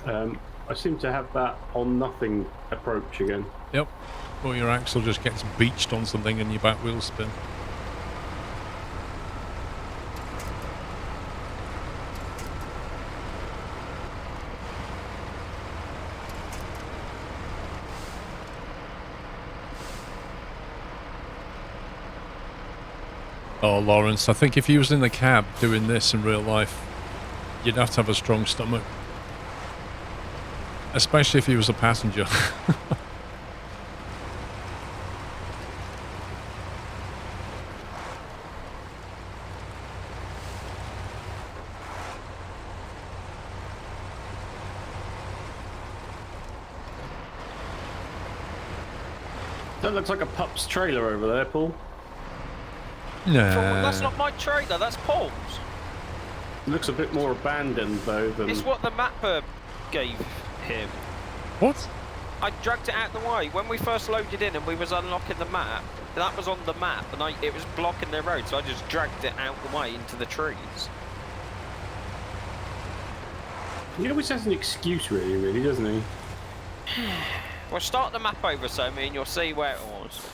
I seem to have that on nothing approach again. Yep. Or your axle just gets beached on something and your back wheels spin. Oh, Lawrence, I think if you was in the cab doing this in real life, you'd have to have a strong stomach. Especially if he was a passenger. That looks like a pup's trailer over there, Paul. Nah. That's not my trailer, that's Paul's. It looks a bit more abandoned, though, than... It's what the mapper gave him. What? I dragged it out the way. When we first loaded in and we was unlocking the map, that was on the map and it was blocking the road, so I just dragged it out the way into the trees. He always has an excuse, really, doesn't he? Well, start the map over, Somi, and you'll see where it was.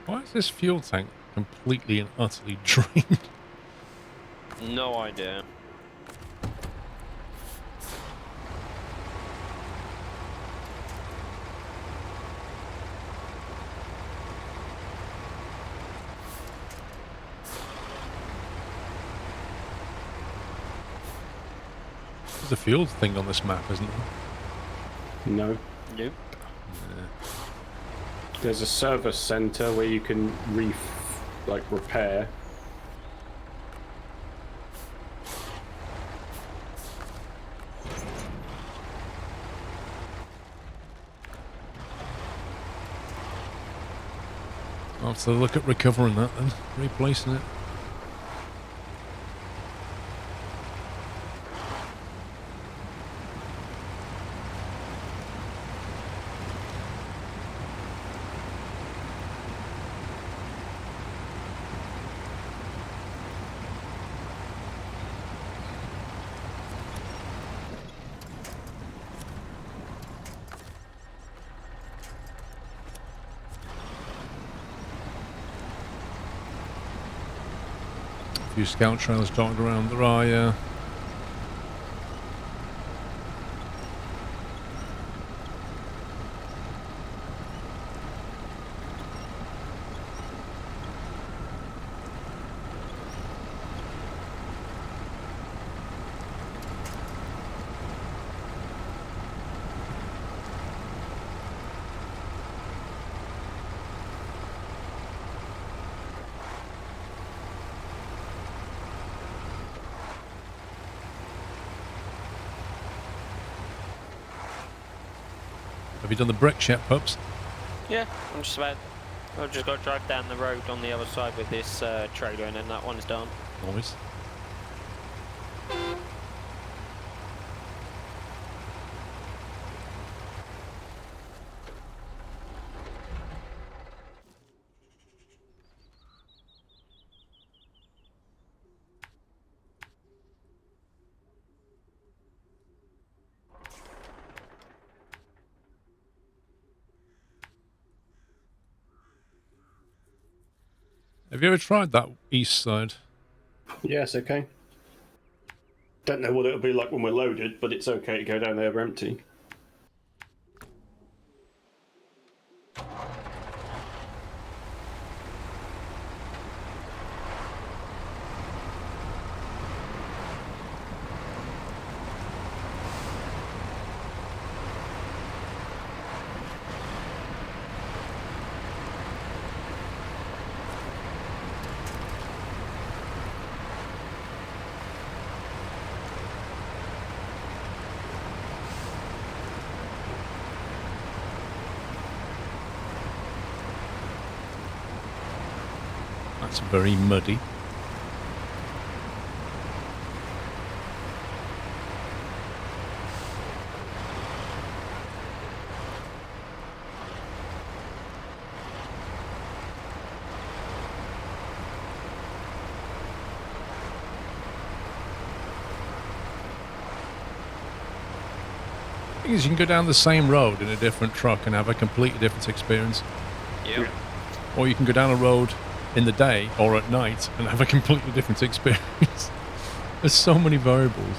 Why is this fuel tank completely and utterly drained? No idea. There's a fuel thing on this map, isn't there? No. Nope. Yeah. There's a service centre where you can repair. I'll have to look at recovering that then, replacing it. Few scout trails dotted around. There are, yeah. Have you done the bricks yet, pups? Yeah, I'm just about... I've just got to drive down the road on the other side with this trailer and then that one's done. Always. Have you ever tried that east side? Yes, okay. Don't know what it'll be like when we're loaded, but it's okay to go down there empty. It's very muddy. Is you can go down the same road in a different truck and have a completely different experience. Yep. Or you can go down a road in the day or at night and have a completely different experience. There's so many variables.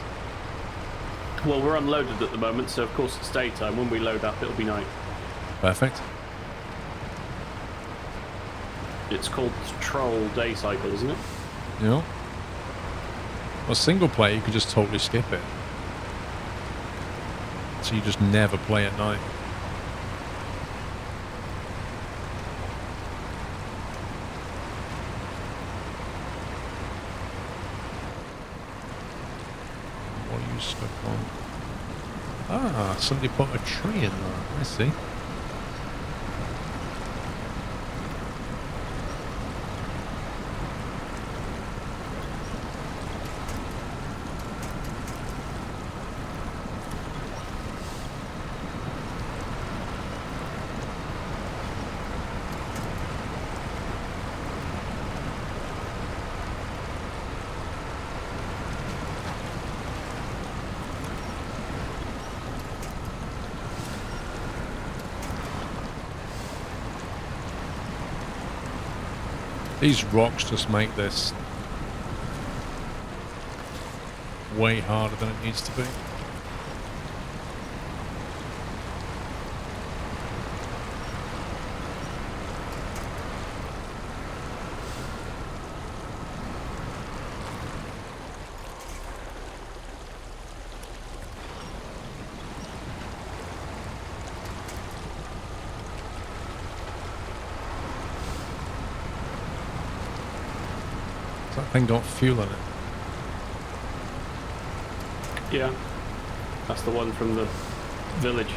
Well, we're unloaded at the moment, so of course it's daytime. When we load up, it'll be night. Perfect. It's called Troll Day Cycle, isn't it? Yeah. Well, single player, you could just totally skip it. So you just never play at night. What are you stuck on? Ah, somebody put a tree in there. I see. These rocks just make this way harder than it needs to be. That thing got fuel in it. Yeah. That's the one from the village.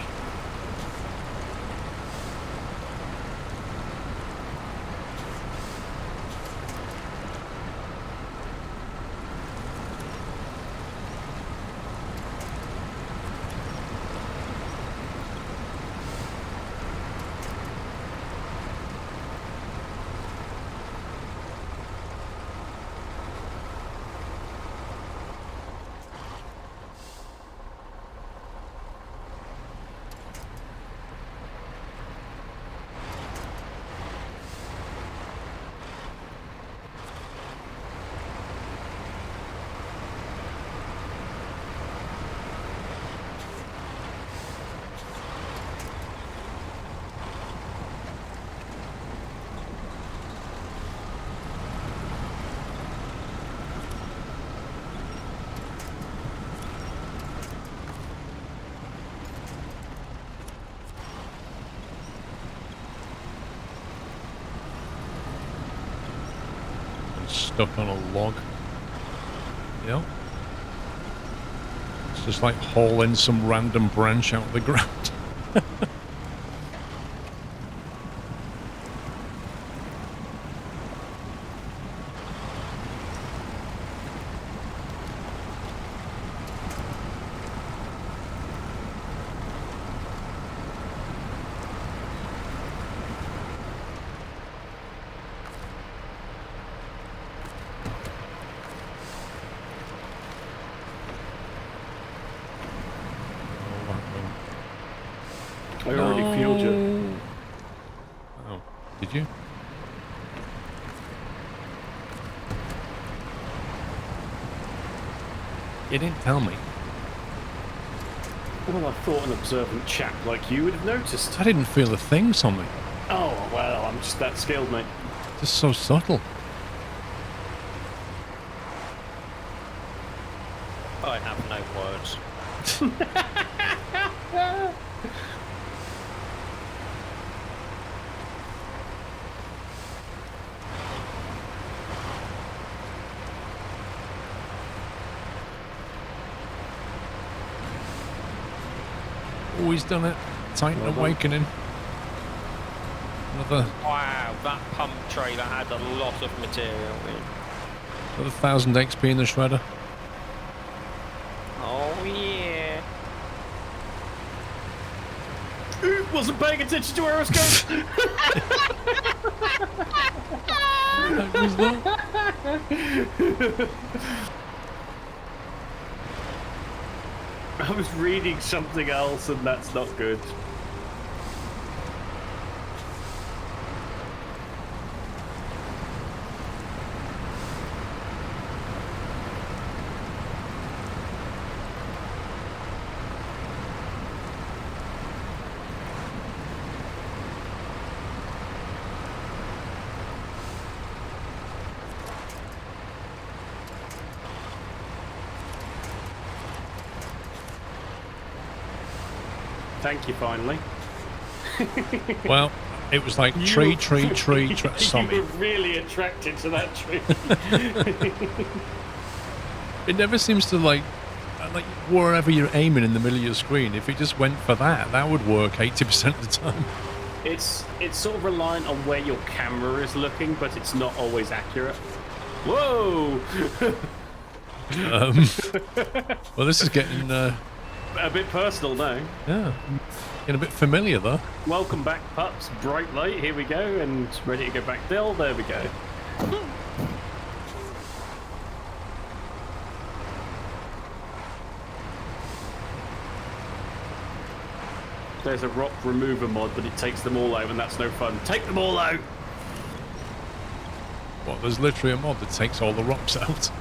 Stuck on a log. Yeah. It's just like hauling some random branch out of the ground. I already fueled you. Oh, did you? You didn't tell me. Well, I thought an observant chap like you would have noticed. I didn't feel a thing, something. Oh, well, I'm just that skilled, mate. Just so subtle. I have no words. Always done it. Titan Well done. Awakening. Another Wow, that pump trailer had a lot of material in. 1,000 XP in the shredder. Oh yeah. Wasn't paying attention to where I was going. What was that? I was reading something else, and that's not good. Thank you, finally. Well, it was like tree, Tommy. You were really attracted to that tree. It never seems to like wherever you're aiming in the middle of your screen. If it just went for that, that would work 80% of the time. It's sort of reliant on where your camera is looking, but it's not always accurate. Whoa! Well, this is getting A bit personal now. yeah, getting a bit familiar though. Welcome back, pups. Bright light. Here we go, and ready to go back. There we go. There's a rock remover mod, but it takes them all out, and that's no fun. Take them all out! Well, there's literally a mod that takes all the rocks out.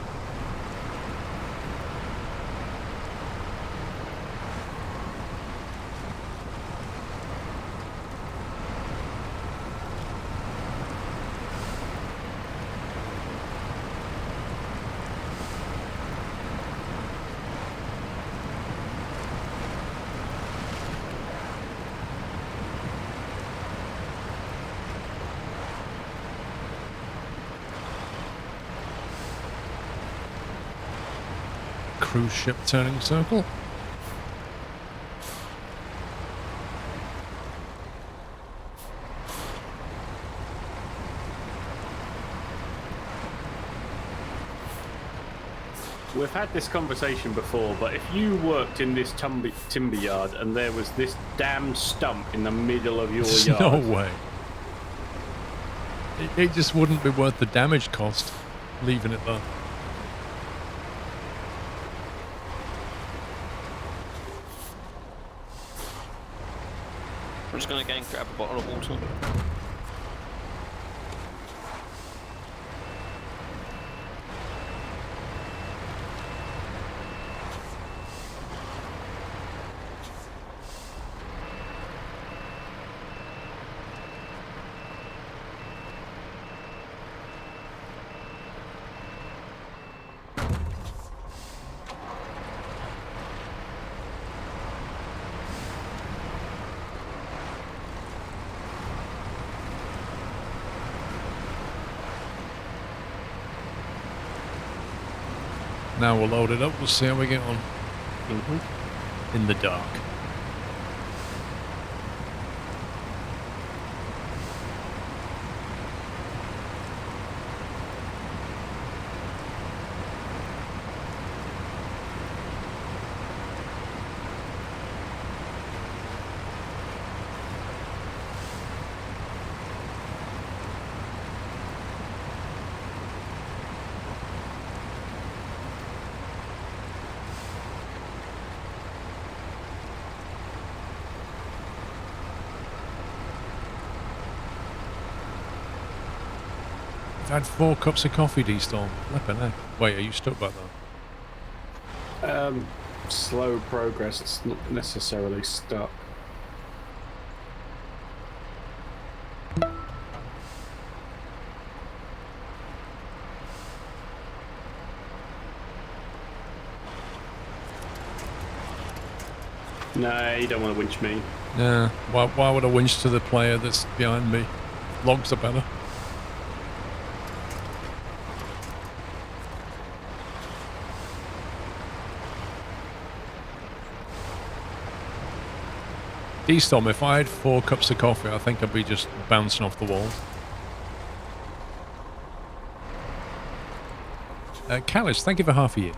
Cruise ship turning circle. We've had this conversation before, but if you worked in this timber yard and there was this damn stump in the middle of your There's yard... no way. It just wouldn't be worth the damage cost leaving it there. I'm just gonna go and grab a bottle of water. Now we'll load it up, we'll see how we get on. In the dark. I've had 4 cups of coffee, D-Storm. Flippin' heck. Wait, are you stuck back there? Slow progress. It's not necessarily stuck. No, you don't want to winch me. Yeah. Why would I winch to the player that's behind me? Logs are better. D-Storm, if I had 4 cups of coffee, I think I'd be just bouncing off the walls. Callis, thank you for half a year.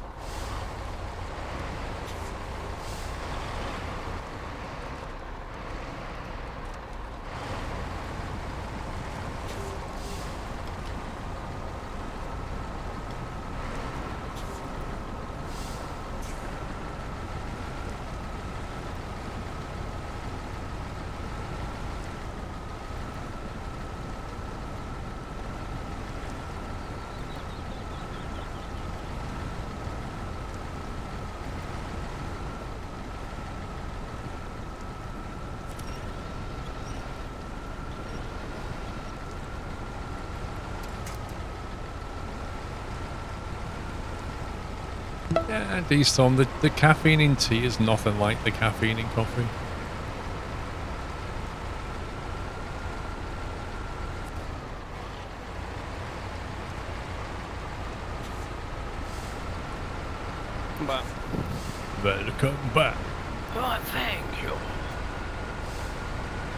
Yeah, D-Storm, the caffeine in tea is nothing like the caffeine in coffee. But Better come back. oh, thank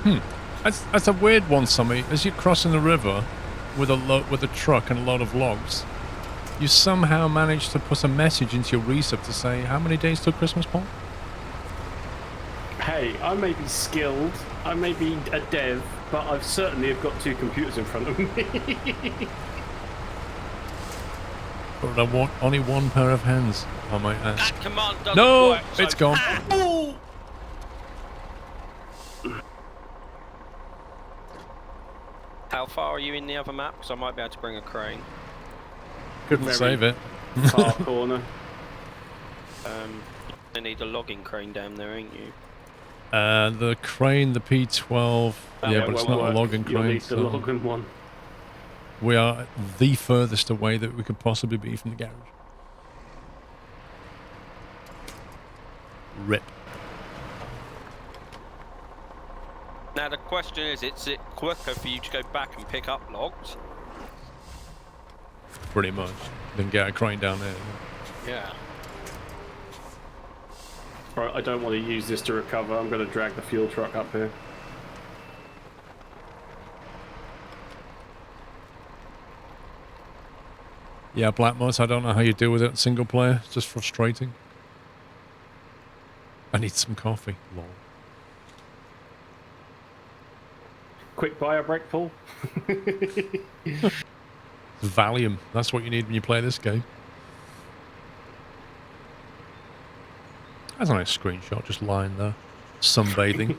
you. That's a weird one, Sammy. As you're crossing the river with a truck and a lot of logs, you somehow managed to put a message into your resub to say how many days till Christmas, Paul? Hey, I may be skilled, I may be a dev, but I've certainly have got 2 computers in front of me. But I want only 1 pair of hands, I might ask. That command doesn't No, work. So it's gone. Oh! How far are you in the other map? Because I might be able to bring a crane. Couldn't Very save it. Far corner. You need a logging crane down there, ain't you? The crane, the P12. Yeah, but it's won't not work. a logging You'll crane. need the So logging one. we are the furthest away that we could possibly be from the garage. Rip. Now the question is it quicker for you to go back and pick up logs? Pretty much. Then get a crane down there. Yeah. Right, I don't want to use this to recover. I'm going to drag the fuel truck up here. Yeah, Black Moss, I don't know how you deal with it single player. It's just frustrating. I need some coffee. Lol. Quick buy a break, Paul. Valium. That's what you need when you play this game. That's a nice screenshot, just lying there, sunbathing.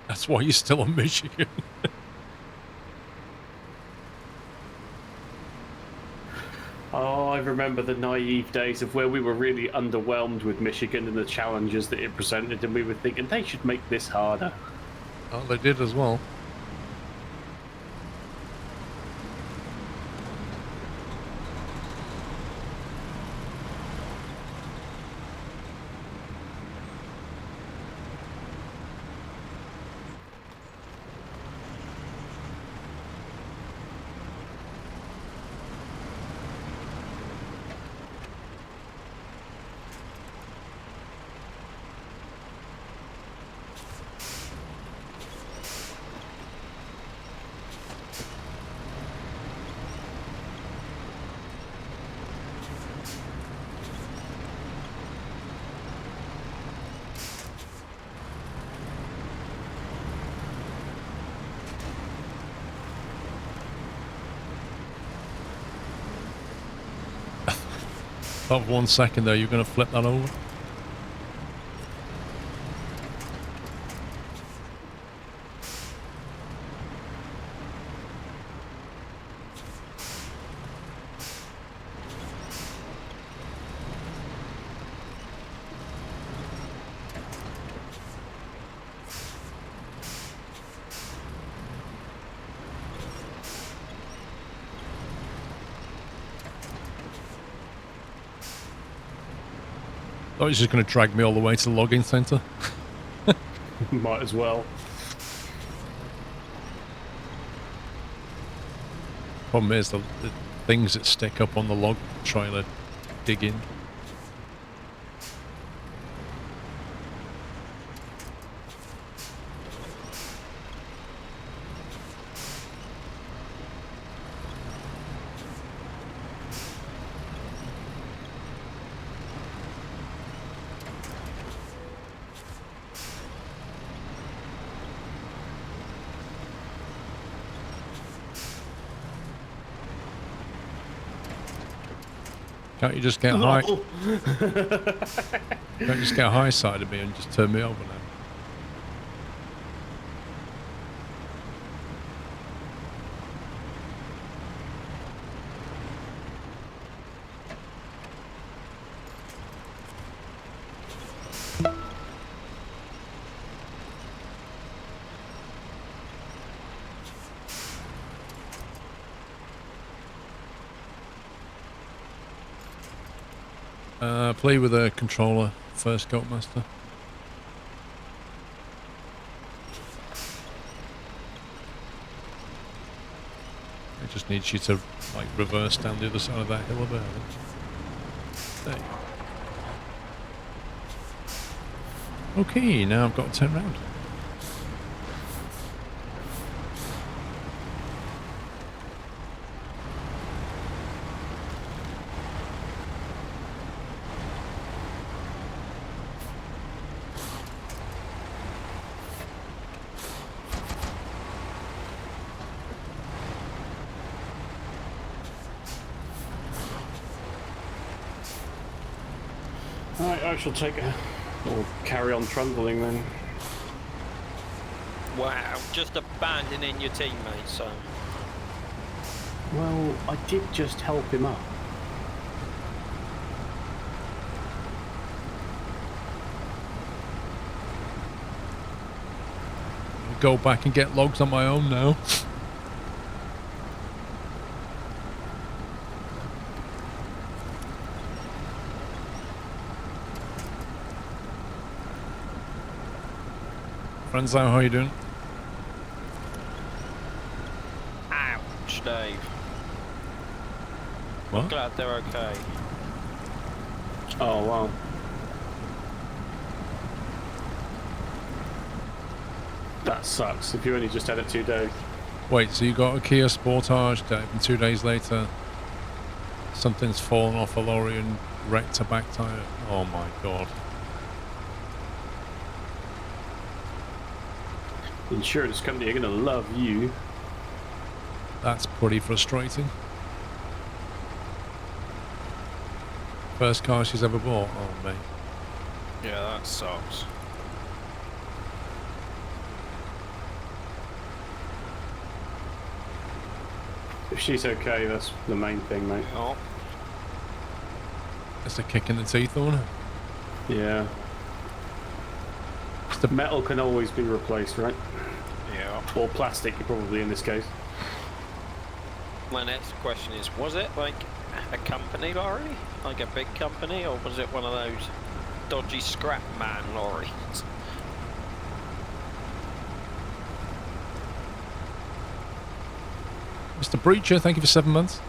That's why you're still on Michigan. Oh, I remember the naive days of where we were really underwhelmed with Michigan and the challenges that it presented, and we were thinking they should make this harder. Oh, they did as well. About 1 second there, you're going to flip that over. Oh, he's just going to drag me all the way to the login center. Might as well. Problem is the things that stick up on the log trying to dig in. Can't you just get high? Can't you just get high side of me and just turn me over now? Play with a controller first, Goat Master. It just needs you to like reverse down the other side of that hill a bit. There you go. Okay, now I've got to turn around. Right, I shall take a... or carry on trundling then. Wow, just abandoning your teammates, so. Well, I did just help him up. Go back and get logs on my own now. Friends, how are you doing? Ouch, Dave. What? Glad they're okay. Oh, wow. That sucks, if you only just had it 2 days. Wait, so you got a Kia Sportage, Dave, and 2 days later something's fallen off a lorry and wrecked a back tyre? Oh my god. The insurance company are going to love you. That's pretty frustrating. First car she's ever bought. Oh, mate. Yeah, that sucks. If she's okay, that's the main thing, mate. Oh, That's a kick in the teeth, isn't it? Yeah. The metal can always be replaced, right? yeah. Or plastic, probably in this case. My next question is, was it like a company lorry? Like a big company? Or was it one of those dodgy scrap man lorries? Mr. Breacher, thank you for 7 months.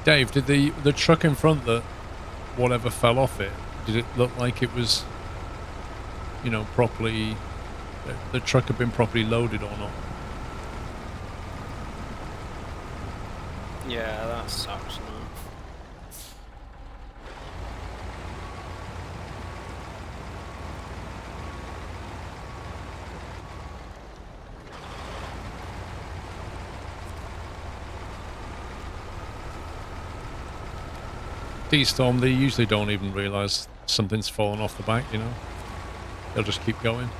Dave, did the truck in front that whatever fell off it, did it look like it was, you know, properly, the truck had been properly loaded or not? Yeah, that sucks, man. D-Storm, they usually don't even realise something's fallen off the back, you know? They'll just keep going.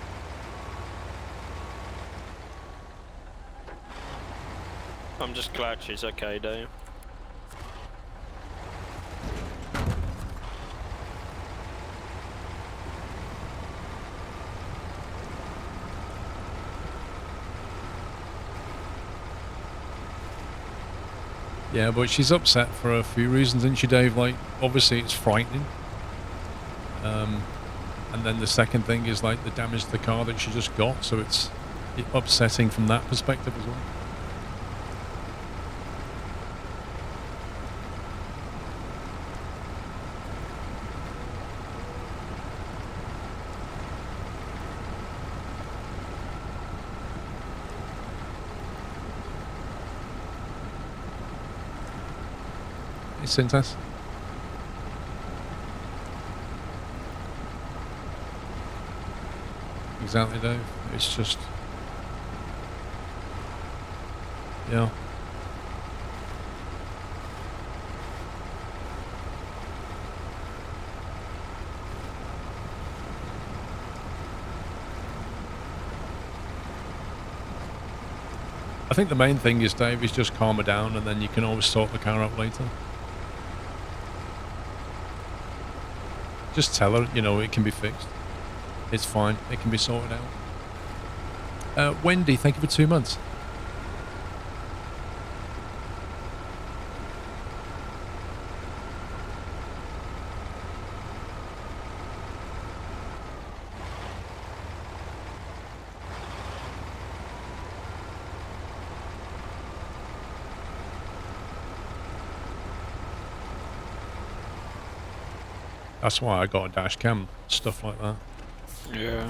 I'm just glad she's okay, Dave. Yeah, but she's upset for a few reasons, isn't she, Dave? Like, obviously it's frightening. And then the second thing is like the damage to the car that she just got, so it's upsetting from that perspective as well. Syntax. Exactly, Dave. It's just... Yeah. I think the main thing is, Dave, is just calm her down and then you can always sort the car out later. Just tell her, you know, it can be fixed. It's fine. It can be sorted out. Wendy, thank you for 2 months. That's why I got a dash cam, stuff like that. Yeah.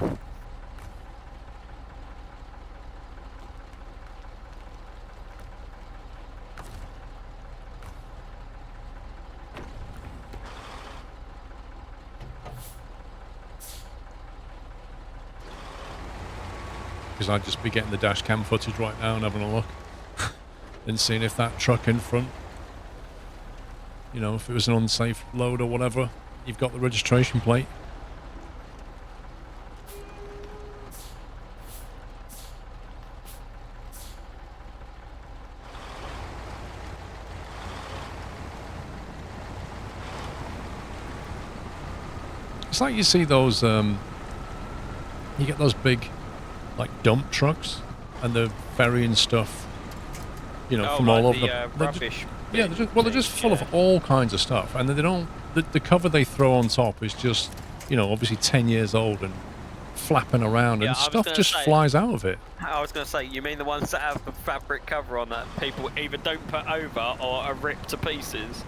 Because I'd just be getting the dash cam footage right now and having a look. And seeing if that truck in front, you know, if it was an unsafe load or whatever, you've got the registration plate. It's like you see those, you get those big, like, dump trucks, and they're ferrying stuff, you know, from like all over the rubbish. Yeah, they're just full of all kinds of stuff, and they don't. The cover they throw on top is just, you know, obviously 10 years old and flapping around, and stuff just flies out of it. I was going to say, you mean the ones that have the fabric cover on that people either don't put over or are ripped to pieces?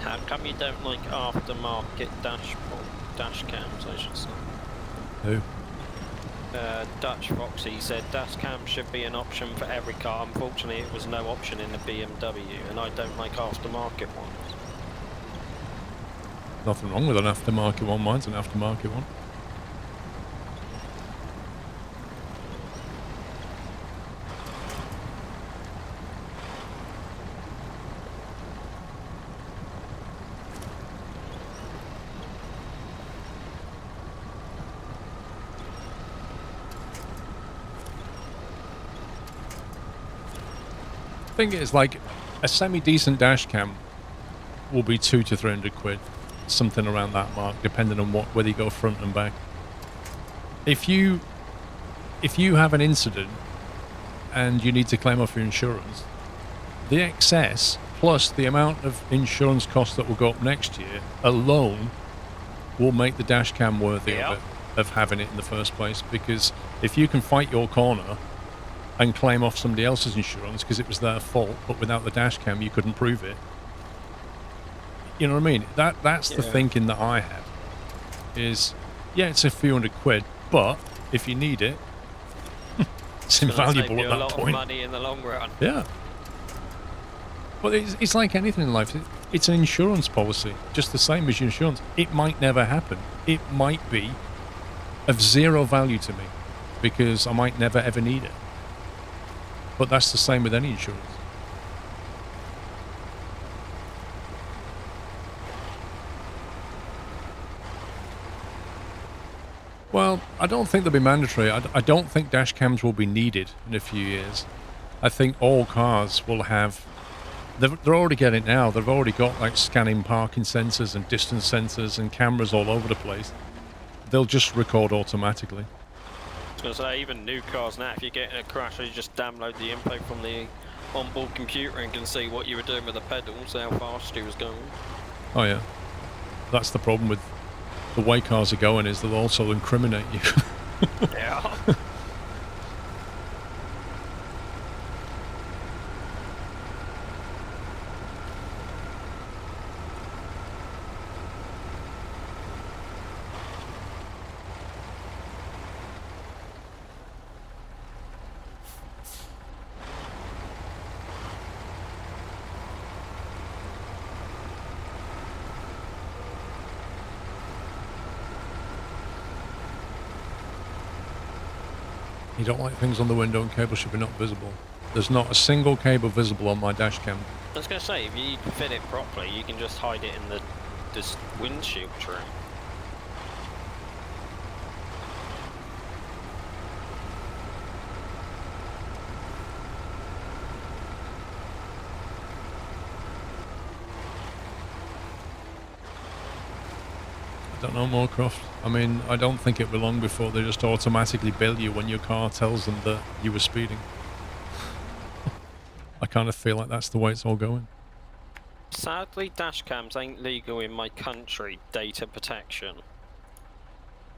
How come you don't like aftermarket dash cams, I should say? Who? Dutch Foxy said dash cam should be an option for every car. Unfortunately, it was no option in the BMW, and I don't like aftermarket ones. Nothing wrong with an aftermarket one. Mine's an aftermarket one. Thing is, like, a semi-decent dash cam will be 200 to 300 quid, something around that mark, depending on whether you go front and back. If you have an incident and you need to claim off your insurance, the excess plus the amount of insurance costs that will go up next year alone will make the dash cam worthy of having it in the first place. Because if you can fight your corner and claim off somebody else's insurance because it was their fault, but without the dash cam you couldn't prove it. You know what I mean? That's the thinking that I had. Is, yeah, it's a few hundred quid, but if you need it, it's invaluable at that point. A lot of money in the long run. Yeah. But it's like anything in life. It's an insurance policy, just the same as your insurance. It might never happen. It might be of zero value to me because I might never ever need it. But that's the same with any insurance. Well, I don't think they'll be mandatory. I don't think dash cams will be needed in a few years. I think all cars will have. They're already getting it now. They've already got like scanning parking sensors and distance sensors and cameras all over the place. They'll just record automatically. I was going to say, even new cars now, if you get in a crash, you just download the info from the onboard computer and can see what you were doing with the pedals, how fast you was going. Oh yeah, that's the problem with the way cars are going, is they'll also incriminate you. Yeah. You don't like things on the window and cable should be not visible. There's not a single cable visible on my dash cam. I was going to say, if you fit it properly, you can just hide it in this windshield trim. I don't know, Moorcroft. I mean, I don't think it'll be long before they just automatically bill you when your car tells them that you were speeding. I kind of feel like that's the way it's all going. Sadly, dash cams ain't legal in my country. Data protection.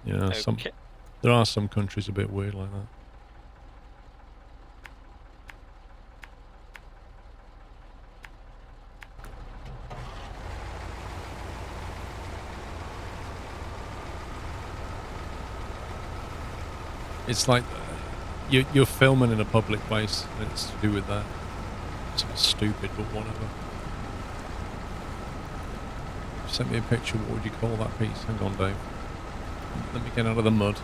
Yeah, Okay. there are some countries a bit weird like that. It's like you're filming in a public place, and it's to do with that. It's stupid, but whatever. Send me a picture. What would you call that piece? Hang on, Dave. Let me get out of the mud.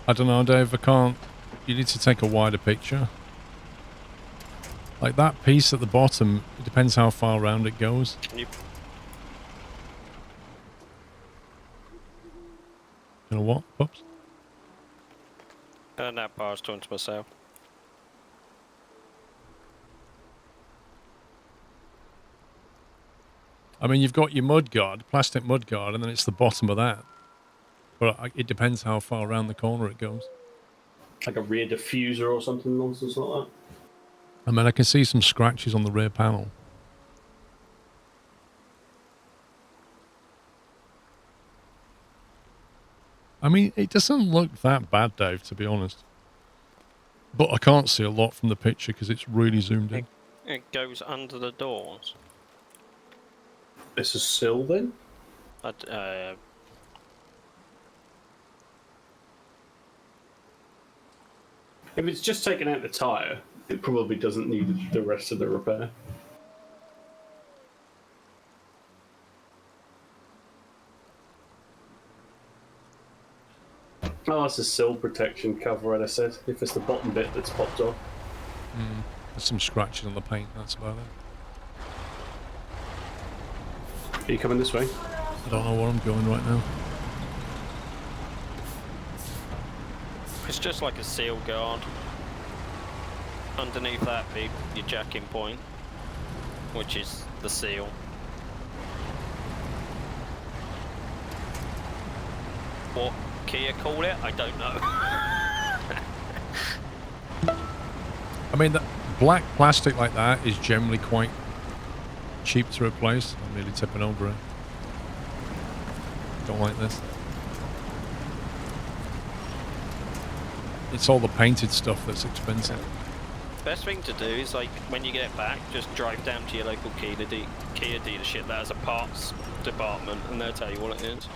I don't know, Dave. I can't. You need to take a wider picture. Like that piece at the bottom, it depends how far around it goes. You You know what, Pups? that bar, I was talking to myself. I mean, you've got your mud guard, plastic mud guard, and then it's the bottom of that. But it depends how far around the corner it goes. Like a rear diffuser or something nonsense like that. I mean, I can see some scratches on the rear panel. I mean, it doesn't look that bad, Dave, to be honest. But I can't see a lot from the picture because it's really zoomed in. It goes under the doors. It's a sill then? If it's just taken out the tyre, it probably doesn't need the rest of the repair. Oh, it's a sill protection cover, I said. If it's the bottom bit that's popped off. There's some scratches on the paint, that's about it. Are you coming this way? I don't know where I'm going right now. It's just like a seal guard. Underneath that be your jacking point, which is the seal. What Kia call it? I don't know. I mean, the black plastic like that is generally quite cheap to replace. I'm nearly tipping over it. Don't like this. It's all the painted stuff that's expensive. Best thing to do is, like, when you get it back, just drive down to your local Kia dealership that has a parts department, and they'll tell you what it is.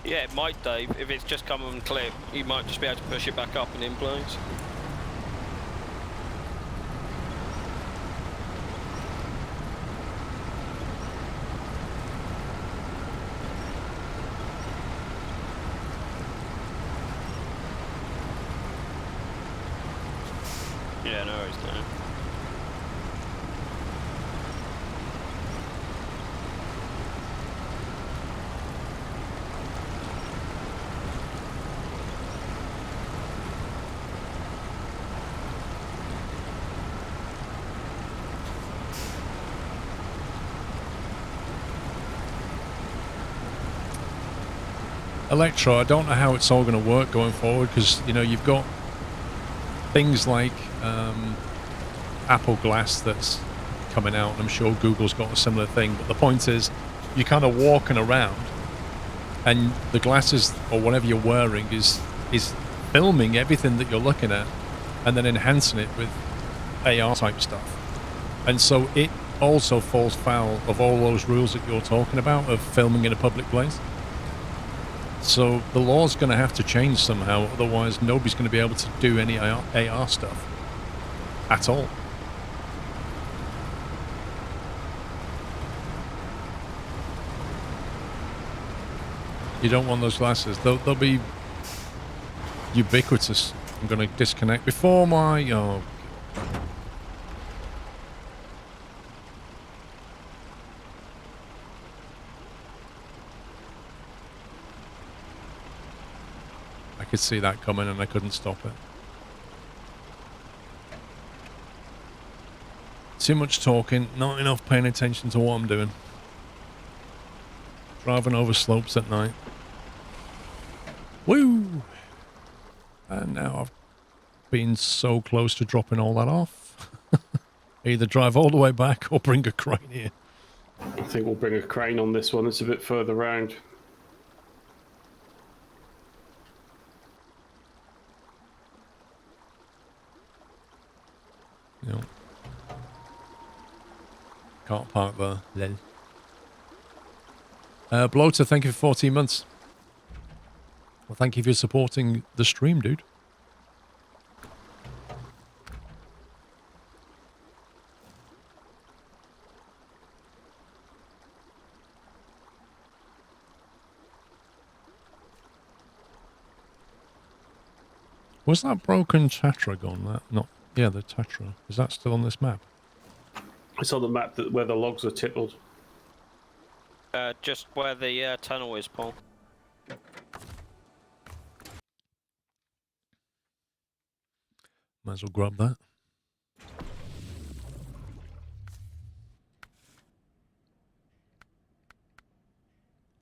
Yeah, it might, Dave. If it's just come unclipped, you might just be able to push it back up and in place. Yeah, no worries, no. Electro, I don't know how it's all going to work going forward because, you know, you've got things like Apple Glass that's coming out, and I'm sure Google's got a similar thing. But the point is, you're kind of walking around, and the glasses or whatever you're wearing is filming everything that you're looking at, and then enhancing it with AR type stuff. And so it also falls foul of all those rules that you're talking about of filming in a public place. So the law's going to have to change somehow, otherwise nobody's going to be able to do any AR stuff at all. You don't want those glasses. They'll be ubiquitous. I'm going to disconnect before my... Oh. I could see that coming and I couldn't stop it. Too much talking, not enough paying attention to what I'm doing. Driving over slopes at night. Woo! And now I've been so close to dropping all that off. Either drive all the way back or bring a crane here. I think we'll bring a crane on this one. It's a bit further round. No. Can't park there. Lel. Bloater, thank you for 14 months. Well, thank you for supporting the stream, dude. Was that broken Tatra gone? That not? Yeah, the Tatra. Is that still on this map? It's on the map where the logs are tippled. Just where the tunnel is, Paul. Might as well grab that.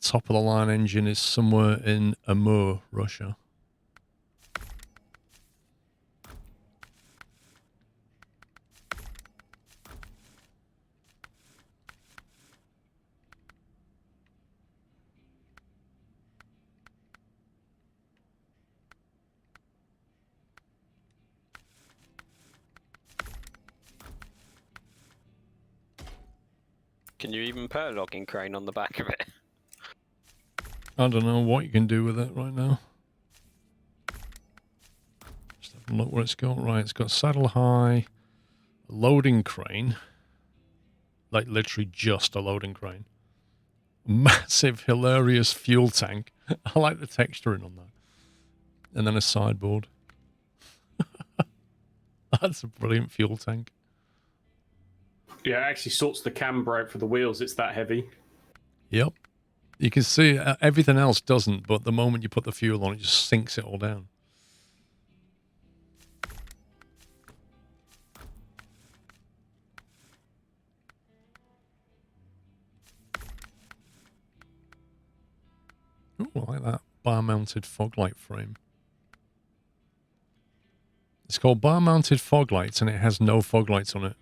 Top of the line engine is somewhere in Amur, Russia. Can you even put a logging crane on the back of it? I don't know what you can do with it right now. Look where it's got. Right, it's got saddle high, a loading crane, like literally just a loading crane. Massive, hilarious fuel tank. I like the texturing on that. And then a sideboard. That's a brilliant fuel tank. Yeah, it actually sorts the camber out for the wheels. It's that heavy. Yep. You can see everything else doesn't, but the moment you put the fuel on, it just sinks it all down. Ooh, I like that bar-mounted fog light frame. It's called bar-mounted fog lights, and it has no fog lights on it.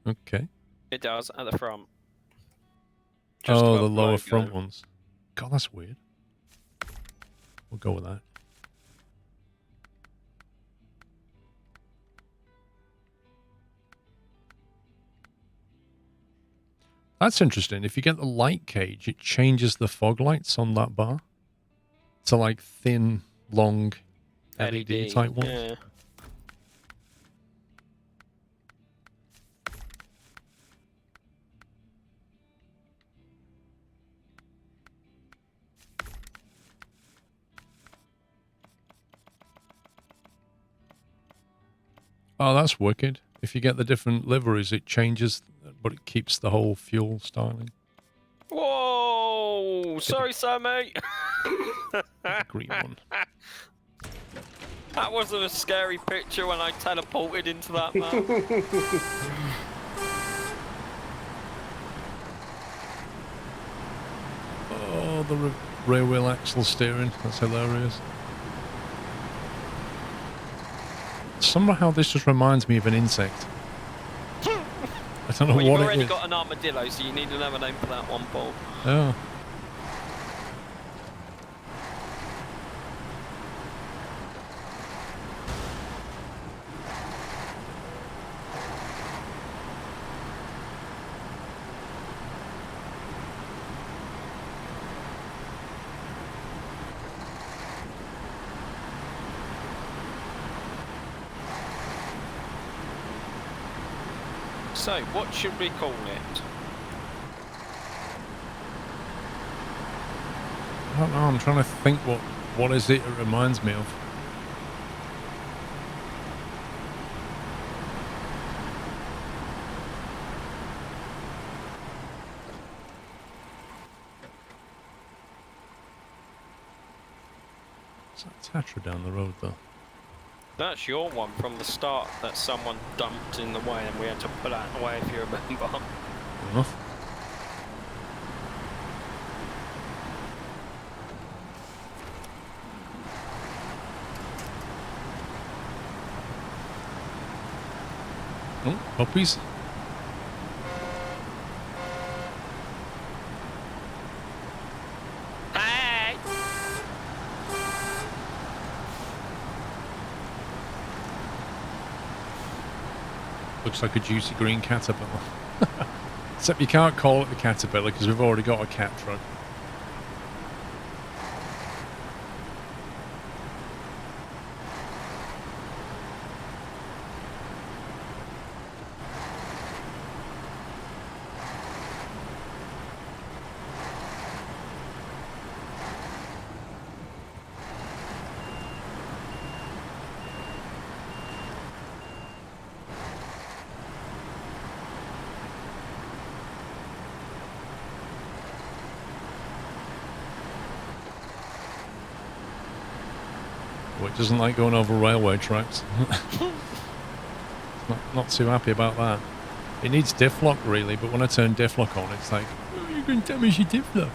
Okay. It does at the front. Oh, the above lower logo. front ones. God, that's weird. We'll go with that. That's interesting. If you get the light cage, it changes the fog lights on that bar to like thin, long LED type ones. Yeah. Oh, that's wicked. If you get the different liveries, it changes, but it keeps the whole fuel styling. Whoa! Sorry, Sammy. Green one. That wasn't a scary picture when I teleported into that map. Oh, the rear wheel axle steering. That's hilarious. Somehow this just reminds me of an insect. I don't know Well, you've what it already is. got an armadillo, so you need another name for that one, Paul. Yeah. So, what should we call it? I don't know. I'm trying to think what is it reminds me of. Is that Tatra down the road though? That's your one from the start that someone dumped in the way and we had to put that away, if you remember. Enough. Oh, puppies. Hey! Looks like a juicy green caterpillar. Except you can't call it the caterpillar because we've already got a cat truck. Well, it doesn't like going over railway tracks. not too happy about that. It needs diff lock really, but when I turn diff lock on, it's like, oh, you're going to damage your diff lock.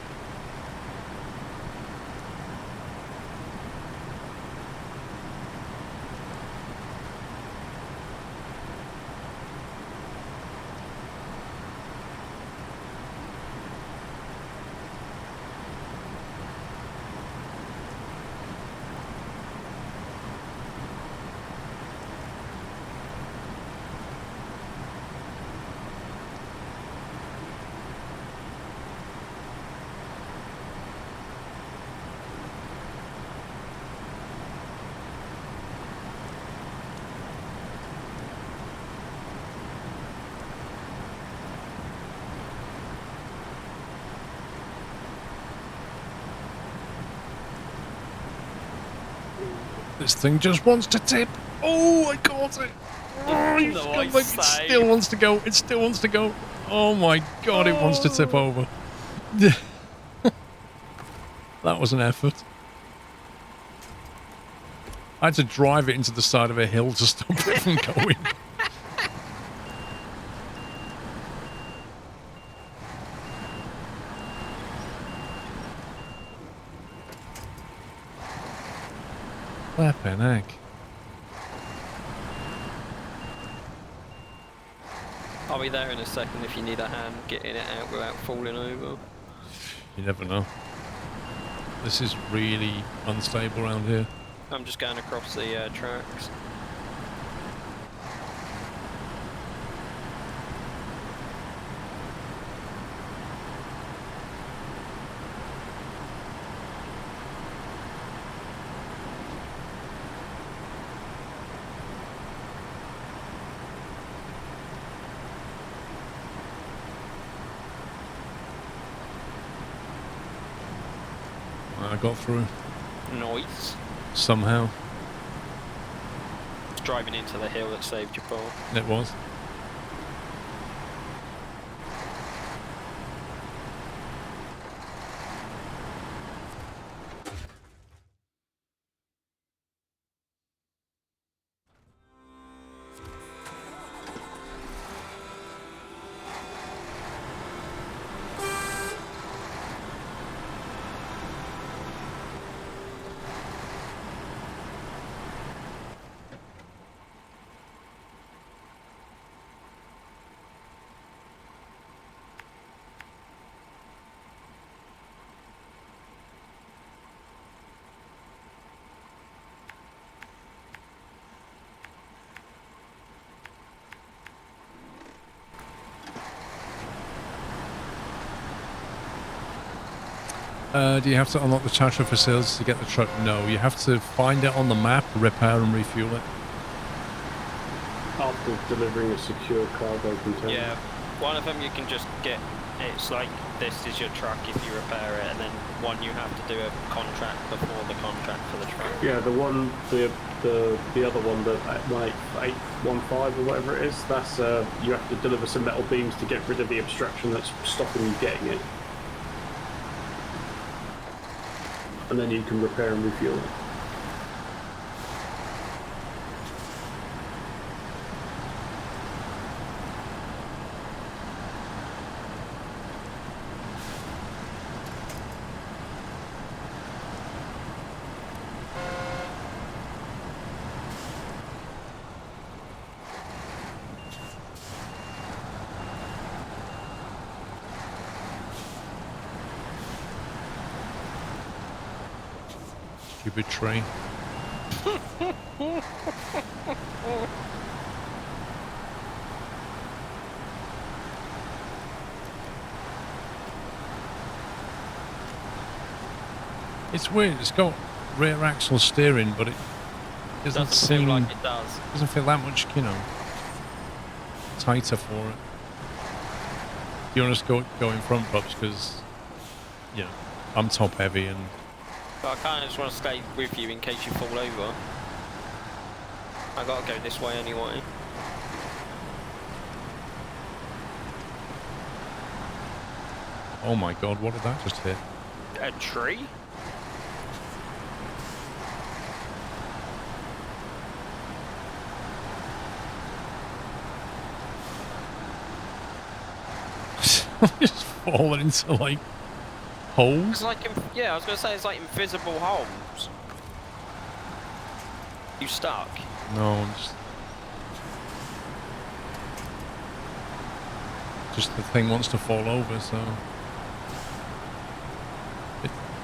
This thing just wants to tip. Oh, I caught it. Oh, you Nice scumbag. It save. still wants to go. It still wants to go. Oh my god, it wants to tip over. That was an effort. I had to drive it into the side of a hill to stop it from going. Flippin' heck. I'll be there in a second if you need a hand getting it out without falling over. You never know. This is really unstable around here. I'm just going across the tracks. I got through. Nice. Somehow. Driving into the hill that saved your ball. It was. Do you have to unlock the charter facilities to get the truck? No, you have to find it on the map, repair and refuel it. After delivering a secure cargo container. Yeah, one of them you can just get, it's like this is your truck if you repair it, and then one you have to do a contract before the contract for the truck. Yeah, the other one, the 18815 or whatever it is, that's you have to deliver some metal beams to get rid of the obstruction that's stopping you getting it. And then you can repair and refuel it. Stupid train. It's weird. It's got rear axle steering, but it doesn't seem feel like it does. Doesn't feel that much, you know, tighter for it. You want us to go in front, Pops, because you know I'm top heavy and. But I kind of just want to stay with you in case you fall over. I gotta go this way anyway. Oh my god, what did that just hit? A tree? Just falling into like holes. It's like, yeah, I was gonna say it's like invisible holes. You stuck? No, I'm just the thing wants to fall over, so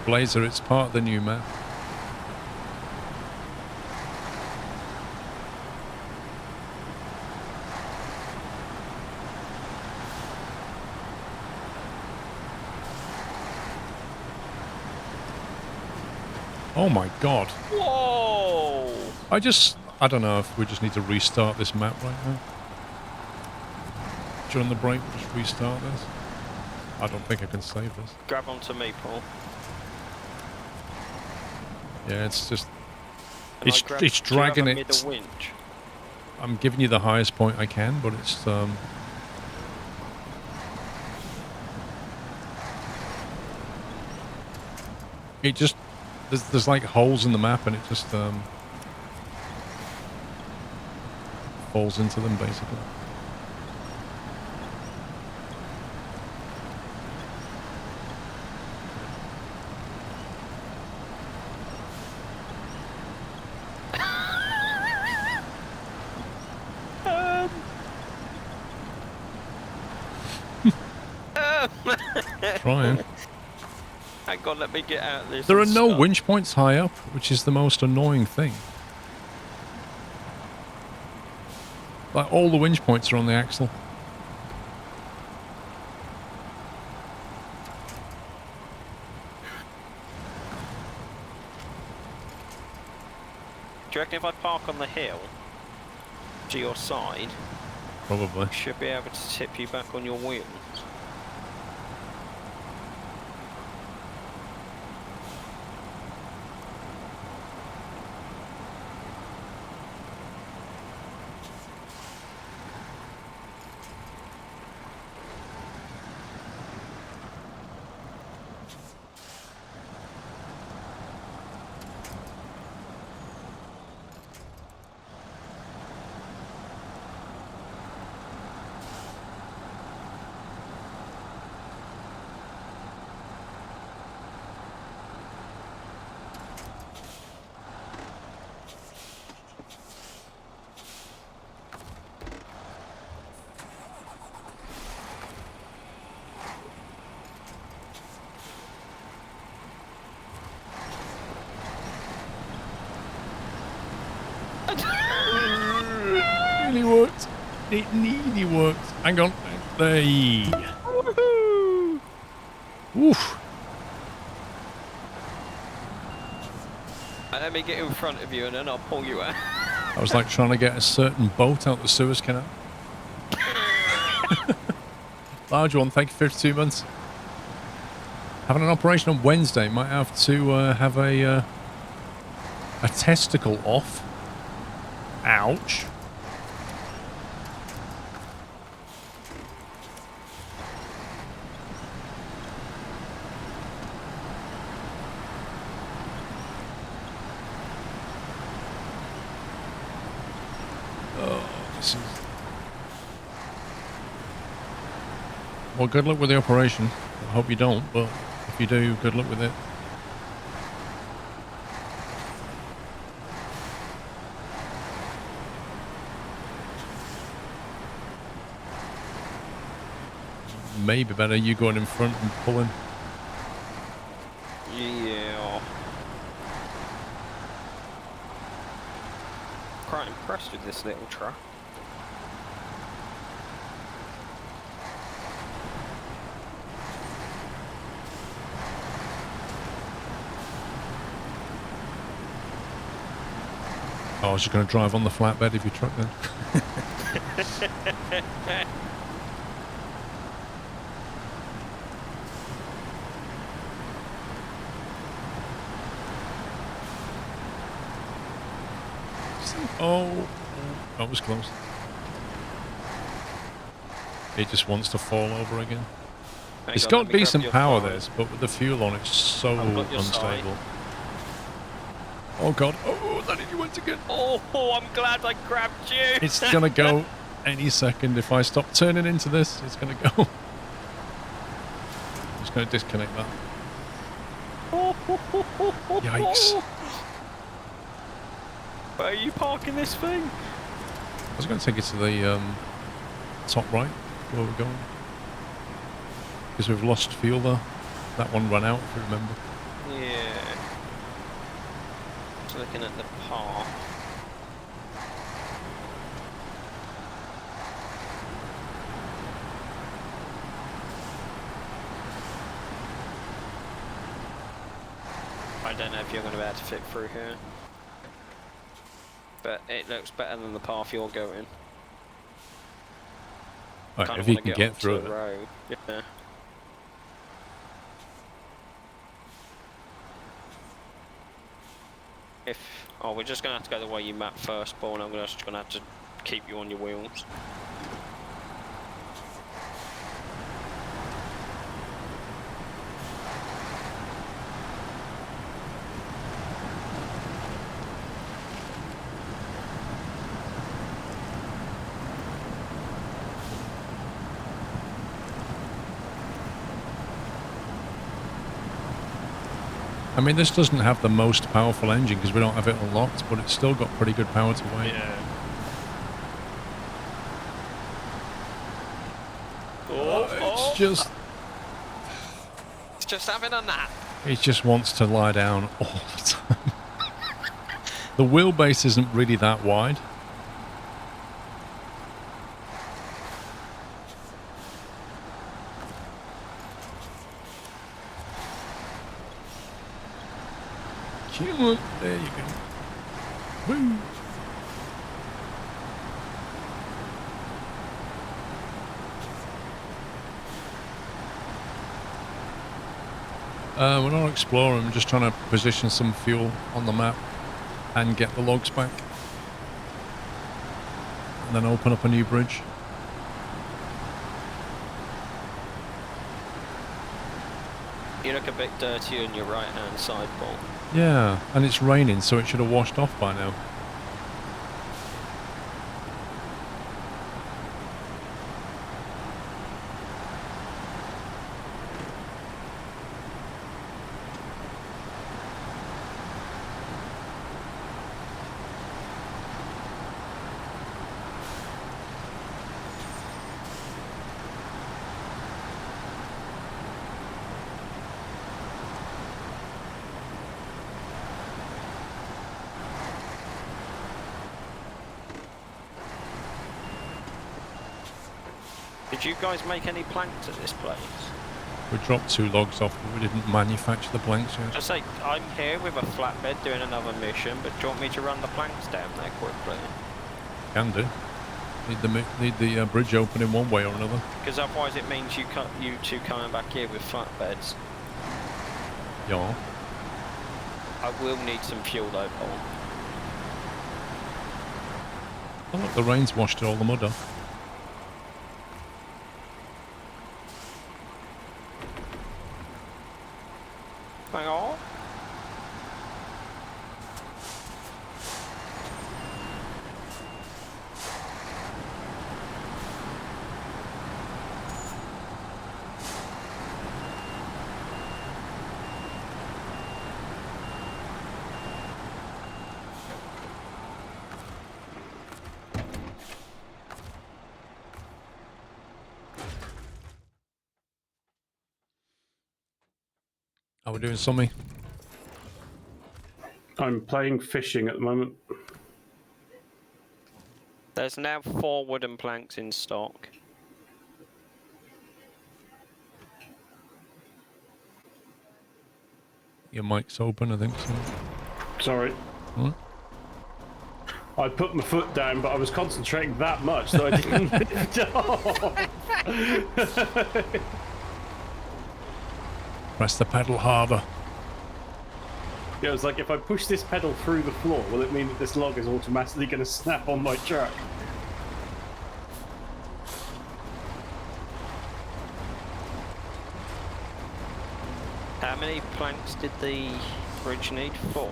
Blazer, it's part of the new map. Oh my god. Whoa! I don't know if we just need to restart this map right now. During the break, we'll just restart this. I don't think I can save this. Grab onto me, Paul. Yeah, it's just Can I It's grab, it's do you have dragging a it. middle winch? I'm giving you the highest point I can, but it's it just there's like holes in the map, and it just falls into them basically. Trying. Hang on, let me get out of this. There are and no start. winch points high up, which is the most annoying thing. Like, all the winch points are on the axle. Do you reckon if I park on the hill to your side, Probably. I should be able to tip you back on your wheels? It nearly worked. It nearly worked. Hang on. There. Woohoo! Oof. Let me get in front of you and then I'll pull you out. I was like trying to get a certain boat out the Suez Canal. Large one, thank you, 52 months. Having an operation on Wednesday. Might have to have a testicle off. Ouch. Oh, this is... Well, good luck with the operation. I hope you don't, but if you do, good luck with it. Maybe better you going in front and pulling. Yeah. Quite impressed with this little truck. Oh, I was just going to drive on the flatbed of your truck then. Oh, that was close. It just wants to fall over again. It's Hang on, got let me grab decent your power, side. this, but with the fuel on, it's so I've got your side. unstable. Oh god! Oh, that nearly went again. Oh, I'm glad I grabbed you. It's gonna go any second. If I stop turning into this, it's gonna go. I'm just gonna disconnect that. Yikes! Where are you parking this thing? I was going to take it to the top right, where we're going. Because we've lost fuel there. That one ran out, if you remember. Yeah. Just looking at the path. I don't know if you're going to be able to fit through here. But it looks better than the path you're going. Right, Kinda if you wanna can get onto through the it. road. Yeah. If Oh, we're just gonna have to go the way you mapped first, Paul, and I'm just gonna have to keep you on your wheels. I mean, this doesn't have the most powerful engine because we don't have it unlocked, but it's still got pretty good power to weight. Yeah. It's just having a nap. It just wants to lie down all the time. The wheelbase isn't really that wide. Come on. There you go. Woo! We're not exploring, we're just trying to position some fuel on the map and get the logs back. And then open up a new bridge. You look a bit dirty on your right hand side, Paul. Yeah, and it's raining, so it should have washed off by now. Did you guys make any planks at this place? We dropped 2 logs off, but we didn't manufacture the planks yet. I say, I'm here with a flatbed doing another mission, but do you want me to run the planks down there quickly? Can do. Need the bridge open in one way or another. Because otherwise it means you two coming back here with flatbeds. Yeah. I will need some fuel though, Paul. Oh look, the rain's washed all the mud off. Hang on. How we doing, Summy? I'm playing fishing at the moment. There's now 4 wooden planks in stock. Your mic's open, I think. So. Sorry. Huh? I put my foot down, but I was concentrating that much that I didn't lift off. Press the pedal harder. Yeah, it was like, if I push this pedal through the floor, will it mean that this log is automatically going to snap on my truck? How many planks did the bridge need? 4?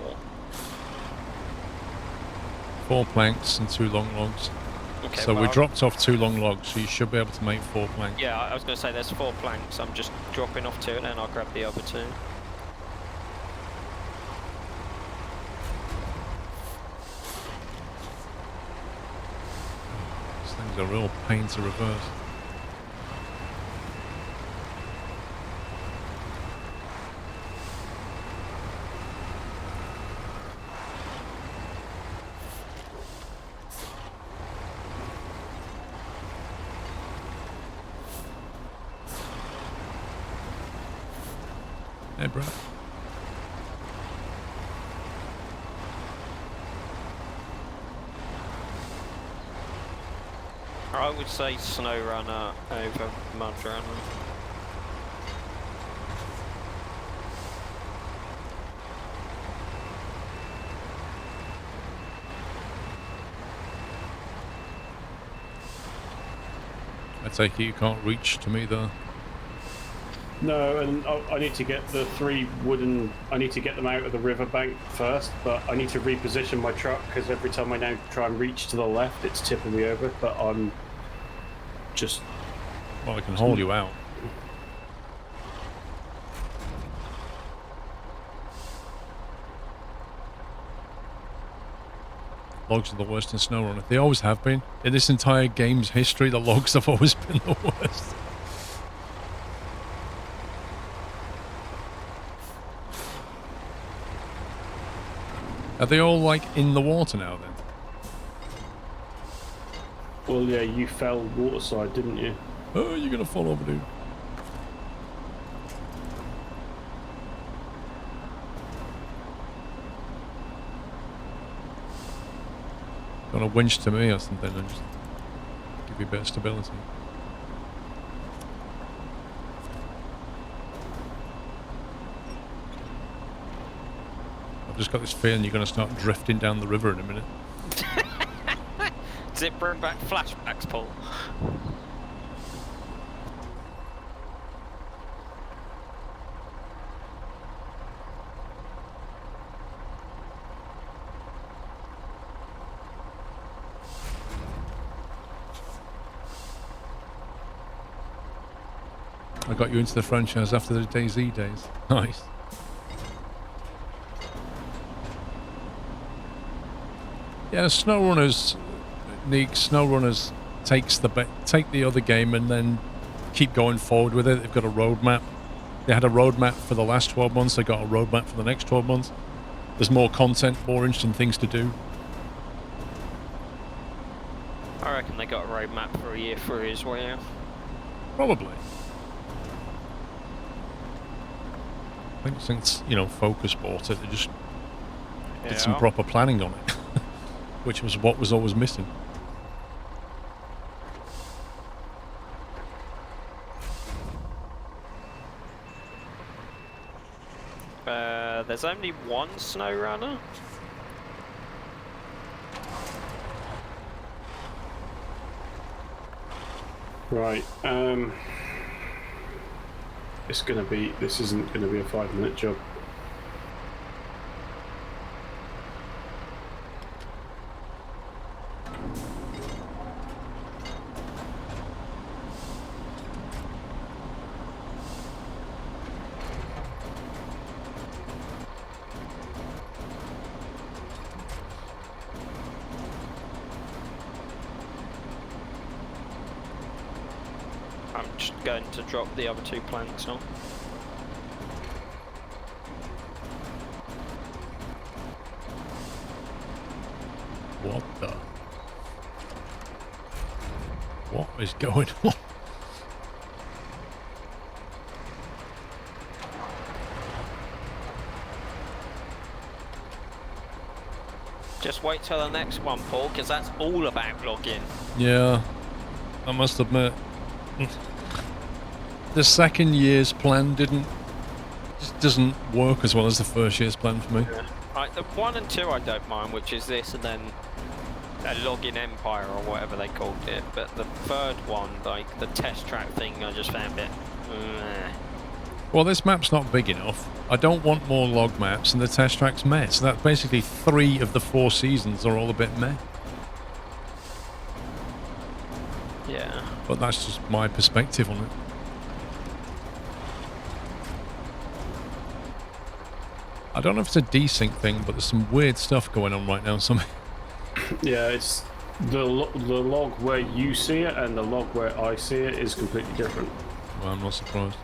4 planks and 2 long logs. Okay, So well, we dropped off 2 long logs, so you should be able to make 4 planks. Yeah, I was going to say there's 4 planks. I'm just dropping off 2 and then I'll grab the other 2. These things are a real pain to reverse. Hey, bro. I would say SnowRunner over Mudrunner. I take it you can't reach to me though. No, and I need to get the 3 wooden. I need to get them out of the riverbank first, but I need to reposition my truck because every time I now try and reach to the left, it's tipping me over. But I'm just. Well, I can haul you out. Logs are the worst in SnowRunner. They always have been. In this entire game's history, the logs have always been the worst. Are they all, like, in the water now, then? Well, yeah, you fell waterside, didn't you? Oh, you're gonna fall over, dude. Got a winch to me or something and just give you a bit of stability. I've just got this feeling you're going to start drifting down the river in a minute. Does it bring back flashbacks, Paul? I got you into the franchise after the DayZ days. Nice. Yeah, SnowRunners, Neek, SnowRunners take the other game and then keep going forward with it. They've got a roadmap. They had a roadmap for the last 12 months. They got a roadmap for the next 12 months. There's more content, more interesting things to do. I reckon they got a roadmap for a year through as well. Probably. I think since, you know, Focus bought it, they just did some proper planning on it, which was what was always missing. There's only one SnowRunner. Right. This isn't gonna be a 5-minute job. I'm just going to drop the other 2 planks now. What the? What is going on? Just wait till the next one, Paul, because that's all about logging. Yeah, I must admit. The second year's plan just doesn't work as well as the first year's plan for me. Yeah. Right, the 1 and 2 I don't mind, which is this and then a login empire or whatever they called it. But the third one, like the test track thing, I just found it. Well, this map's not big enough. I don't want more log maps, and the test track's meh. So that's basically 3 of the 4 seasons are all a bit meh. Yeah. But that's just my perspective on it. I don't know if it's a desync thing, but there's some weird stuff going on right now. Yeah, it's the log where you see it and the log where I see it is completely different. Well, I'm not surprised.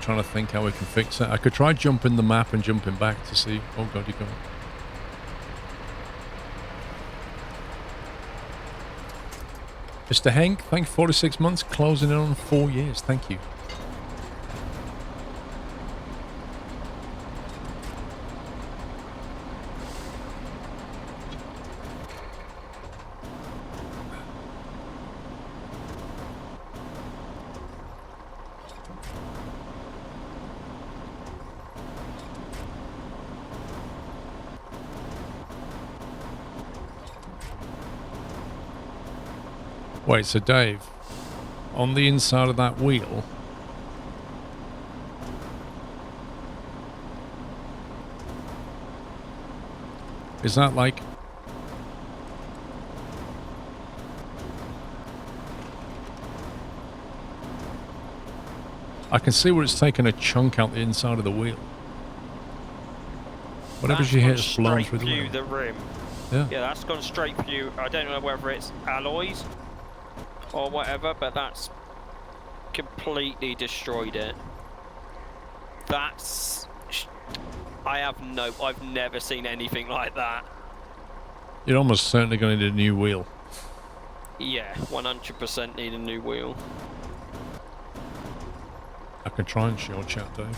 Trying to think how we can fix it. I could try jumping the map and jumping back to see. Oh god, you go. Mr. Henk, thank you, 46 months, closing in on 4 years. Thank you. Wait, so Dave, on the inside of that wheel, is that like... I can see where it's taken a chunk out the inside of the wheel. Whatever That's she gone hits blown straight through the through wheel. the rim. Yeah. Yeah, that's gone straight through. I don't know whether it's alloys or whatever, but that's completely destroyed it. That's... I've never seen anything like that. You're almost certainly going to need a new wheel. Yeah, 100% need a new wheel. I can try and show chat, Dave.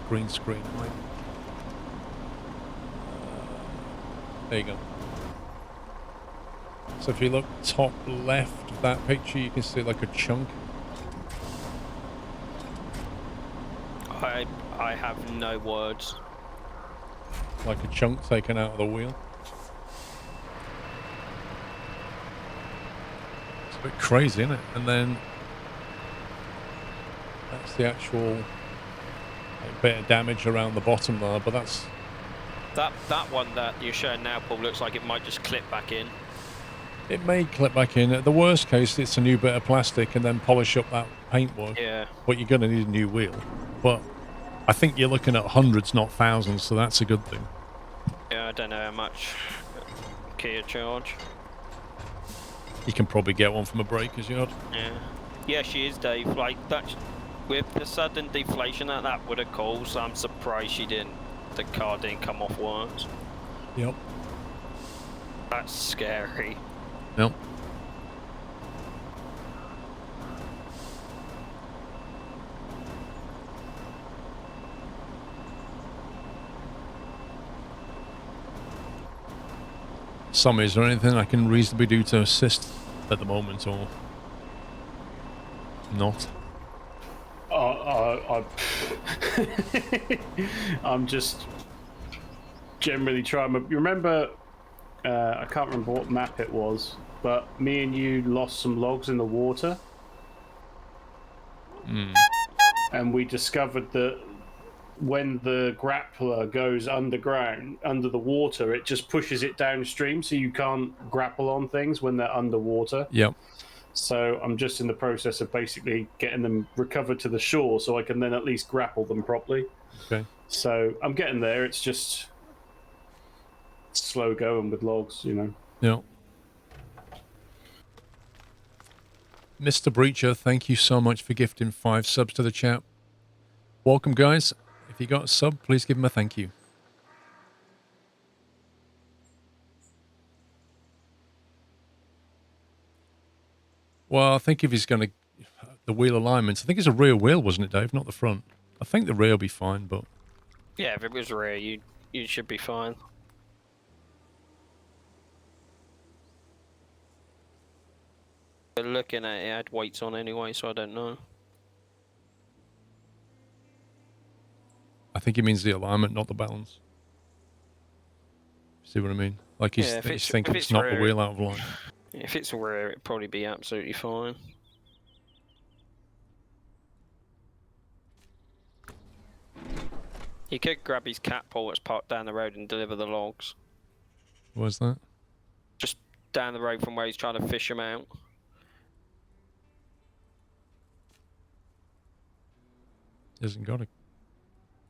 Green screen, right? There you go. So if you look top left of that picture, you can see like a chunk. I have no words. Like a chunk taken out of the wheel. It's a bit crazy, isn't it? And then that's the actual bit of damage around the bottom there, but that's... That one that you're showing now, Paul, looks like it might just clip back in. It may clip back in. At the worst case, it's a new bit of plastic and then polish up that paintwork. Yeah. But you're going to need a new wheel. But I think you're looking at hundreds, not thousands, so that's a good thing. Yeah, I don't know how much Kia charge. You can probably get one from a breaker's yard. Yeah. Yeah, she is, Dave. Like, that, with the sudden deflation that would have caused, I'm surprised the car didn't come off once. Yep. That's scary. Yep. Sammy, is there anything I can reasonably do to assist at the moment, or not? I'm just generally trying. You remember? I can't remember what map it was, but me and you lost some logs in the water, and we discovered that when the grappler goes underground, under the water, it just pushes it downstream, so you can't grapple on things when they're underwater. Yep. So I'm just in the process of basically getting them recovered to the shore, so I can then at least grapple them properly. Okay. So I'm getting there. It's just slow going with logs, you know. Yep. Mr. Breacher, thank you so much for gifting 5 subs to the chat. Welcome, guys. If you got a sub, please give him a thank you. Well, I think if he's going to... The wheel alignments, I think it's a rear wheel, wasn't it, Dave? Not the front. I think the rear will be fine, but... Yeah, if it was rear, you should be fine. But looking at it, it had weights on anyway, so I don't know. I think he means the alignment, not the balance. See what I mean? Like he's thinking it's not the wheel out of line. If it's rear, it'd probably be absolutely fine. He could grab his cat paw that's parked down the road and deliver the logs. Where's that? Just down the road from where he's trying to fish them out. He hasn't got a...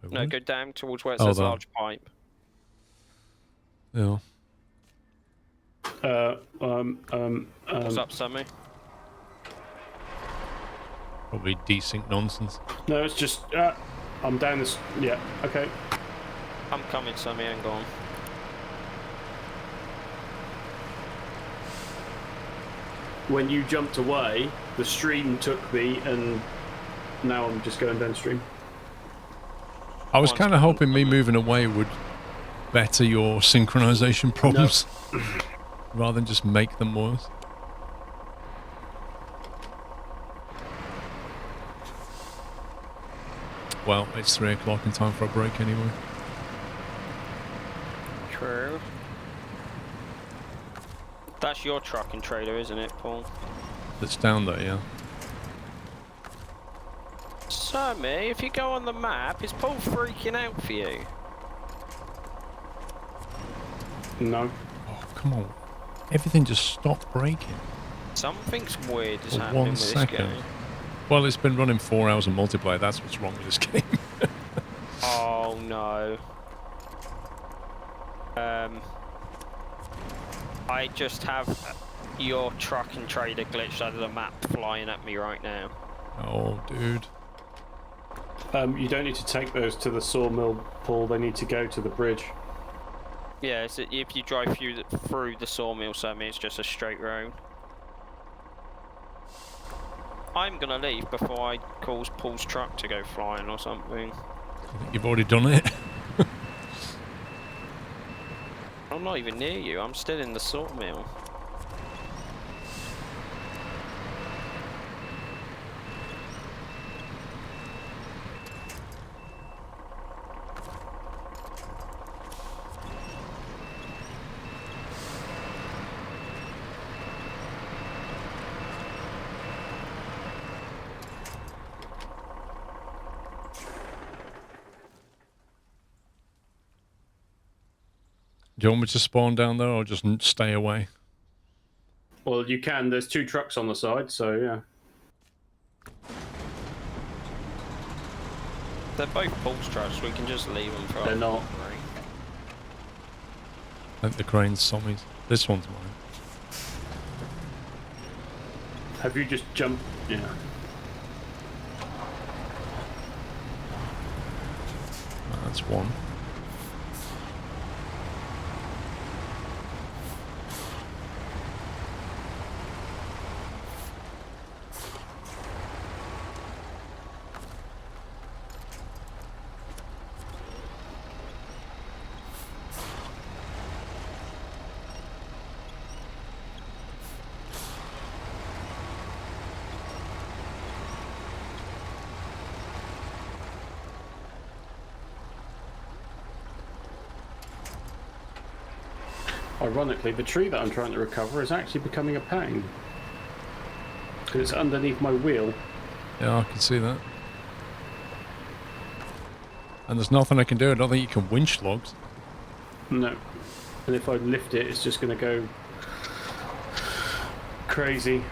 No, go down towards where it says large pipe. Yeah. What's up, Sammy? Probably desync nonsense. No, it's just I'm down this. Yeah, okay. I'm coming, Sammy, hang on. When you jumped away, the stream took me, and now I'm just going downstream. I was kind of hoping me moving away would better your synchronization problems, rather than just make them worse. Well, it's 3 o'clock in time for a break anyway. True. That's your truck and trailer, isn't it, Paul? That's down there, yeah. So, me, if you go on the map, is Paul freaking out for you? No. Oh, come on. Everything just stopped breaking. Something's weird is For happening 1 with this second. game. Well, it's been running 4 hours of multiplayer. That's what's wrong with this game. Oh no. I just have your truck and trailer glitched out of the map flying at me right now. Oh, dude. You don't need to take those to the sawmill, Paul. They need to go to the bridge. Yeah, so if you drive through the sawmill, so I mean it's just a straight road. I'm gonna leave before I cause Paul's truck to go flying or something. I think you've already done it. I'm not even near you, I'm still in the sawmill. Do you want me to spawn down there or just stay away? Well, you can. There's 2 trucks on the side, so yeah. They're both Paul's trucks, we can just leave them for. They're not. I think the crane's Sommy's. This one's mine. Have you just jumped? Yeah. That's one. Ironically, the tree that I'm trying to recover is actually becoming a pain. Because it's underneath my wheel. Yeah, I can see that. And there's nothing I can do. I don't think you can winch logs. No. And if I lift it, it's just going to go crazy.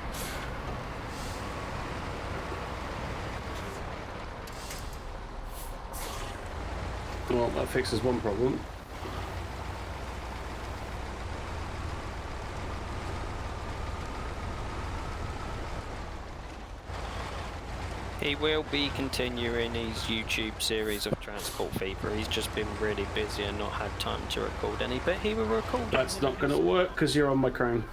Well, that fixes one problem. He will be continuing his YouTube series of Transport Fever. He's just been really busy and not had time to record any, but he will record. That's not going to work because you're on my crane.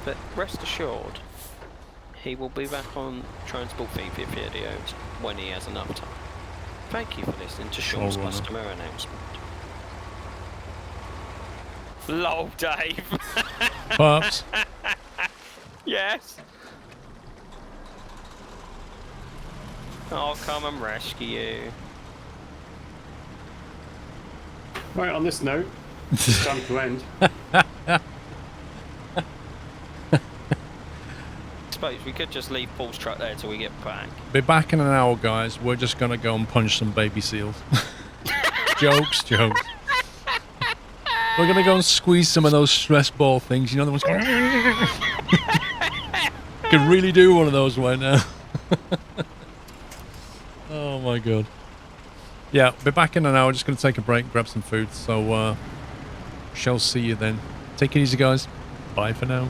But rest assured, he will be back on Transport Fever videos when he has enough time. Thank you for listening to Sean's SnowRunner. customer announcement. Lol, Dave. Pups. Yes. I'll come and rescue you. Right, on this note, it's time to end. I suppose we could just leave Paul's truck there till we get back. Be back in an hour, guys. We're just going to go and punch some baby seals. Jokes. We're going to go and squeeze some of those stress ball things. You know, the ones going... Could really do one of those right now. Oh my god. Yeah, be back in an hour. Just going to take a break, grab some food. So, shall see you then. Take it easy, guys. Bye for now.